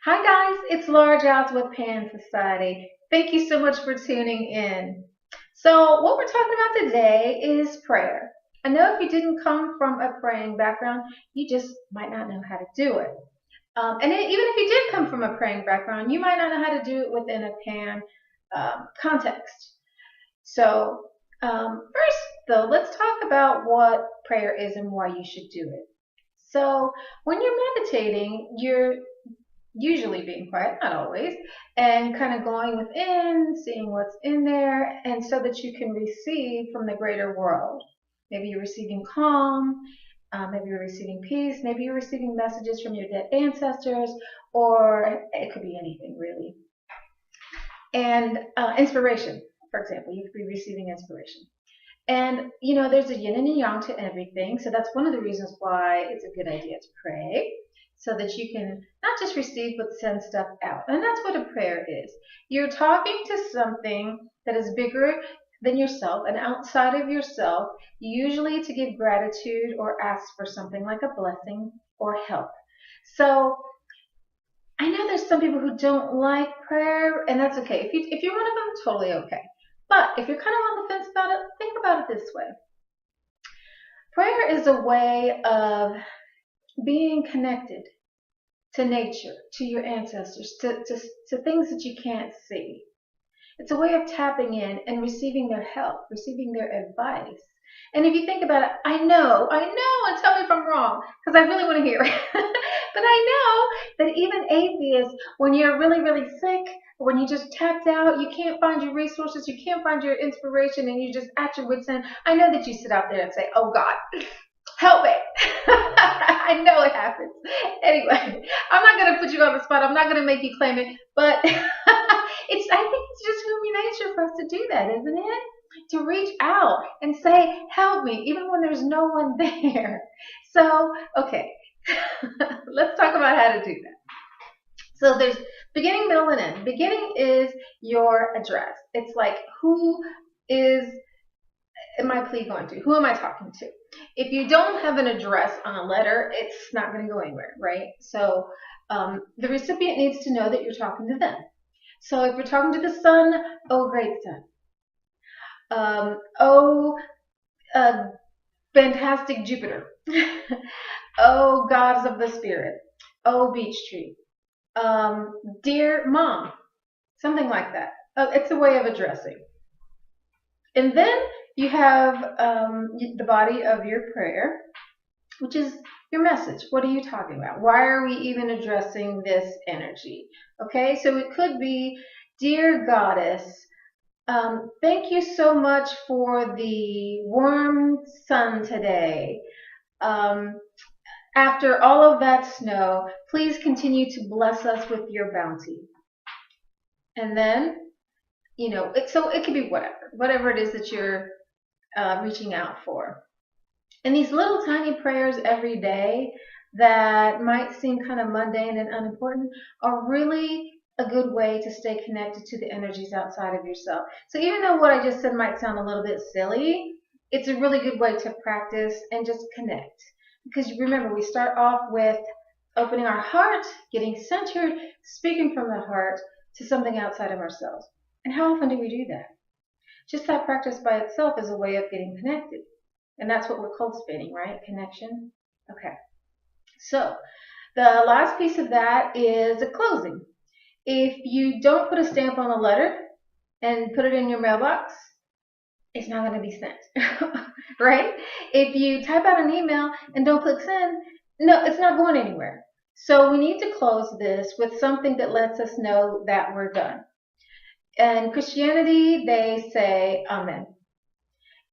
Hi guys, it's Laura Giles with Pan Society. Thank you so much for tuning in. So what we're talking about today is prayer. I know if you didn't come from a praying background, you just might not know how to do it. Even if you did come from a praying background, you might not know how to do it within a Pan context. So first, though, let's talk about what prayer is and why you should do it. So when you're meditating, you're usually being quiet, not always, and kind of going within, seeing what's in there, and so that you can receive from the greater world. Maybe you're receiving calm, maybe you're receiving peace, maybe you're receiving messages from your dead ancestors, or it could be anything really. And inspiration, for example, you could be receiving inspiration. And there's a yin and a yang to everything. So that's one of the reasons why it's a good idea to pray, so that you can not just receive but send stuff out. And that's what a prayer is. You're talking to something that is bigger than yourself and outside of yourself, usually to give gratitude or ask for something like a blessing or help. So I know there's some people who don't like prayer, and that's okay. If you're one of them, totally okay. But if you're kind of on the fence about it, think about it this way. Prayer is a way of being connected to nature, to your ancestors, to things that you can't see. It's a way of tapping in and receiving their help, receiving their advice. And if you think about it, I know, and tell me if I'm wrong, because I really want to hear it. But I know that even atheists, when you're really, really sick, when you just tapped out, you can't find your resources, you can't find your inspiration, and you just at your wits' end, I know that you sit out there and say, oh God, help me. I know it happens. Anyway, I'm not going to put you on the spot. I'm not going to make you claim it, but I think it's just human nature for us to do that, isn't it? To reach out and say, help me, even when there's no one there. So, okay, let's talk about how to do that. So there's beginning, middle, and end. Beginning is your address. It's like, who is my plea going to? Who am I talking to? If you don't have an address on a letter, it's not going to go anywhere, right? So the recipient needs to know that you're talking to them. So if you're talking to the sun, oh, great sun. Oh, fantastic Jupiter. Oh, gods of the spirit. Oh, beech tree. Dear mom. Something like that. It's a way of addressing. And then you have the body of your prayer, which is your message. What are you talking about? Why are we even addressing this energy? Okay, so it could be, dear goddess, thank you so much for the warm sun today. Um, After all of that snow, please continue to bless us with your bounty. And then, so it could be whatever it is that you're reaching out for. And these little tiny prayers every day that might seem kind of mundane and unimportant are really a good way to stay connected to the energies outside of yourself. So even though what I just said might sound a little bit silly, it's a really good way to practice and just connect. Because remember, we start off with opening our heart, getting centered, speaking from the heart to something outside of ourselves. And how often do we do that? Just that practice by itself is a way of getting connected. And that's what we're cultivating, right? Connection. Okay. So the last piece of that is a closing. If you don't put a stamp on the letter and put it in your mailbox, it's not going to be sent, right? If you type out an email and don't click send, no, it's not going anywhere. So we need to close this with something that lets us know that we're done. In Christianity, they say Amen.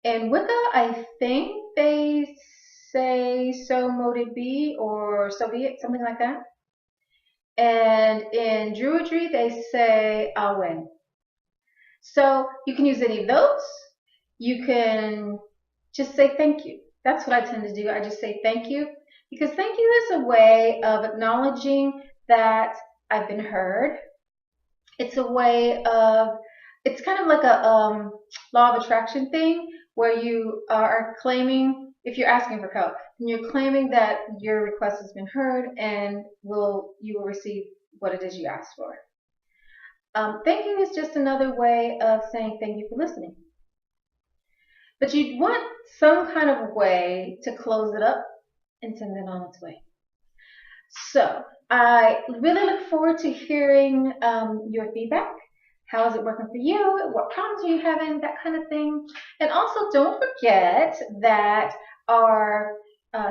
In Wicca, I think they say so mote it be, or so be it, something like that. And in Druidry, they say Awen. So you can use any of those. You can just say thank you. That's what I tend to do. I just say thank you, because thank you is a way of acknowledging that I've been heard. It's a way of, it's kind of like a law of attraction thing, where you are claiming, if you're asking for help, and you're claiming that your request has been heard and you will receive what it is you asked for. Thank you is just another way of saying thank you for listening. But you'd want some kind of way to close it up and send it on its way. So I really look forward to hearing your feedback. How is it working for you? What problems are you having? That kind of thing. And also, don't forget that our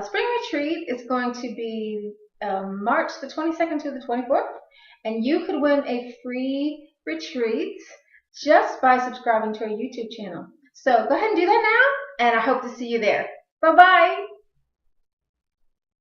spring retreat is going to be March the 22nd to the 24th. And you could win a free retreat just by subscribing to our YouTube channel. So go ahead and do that now. And I hope to see you there. Bye-bye.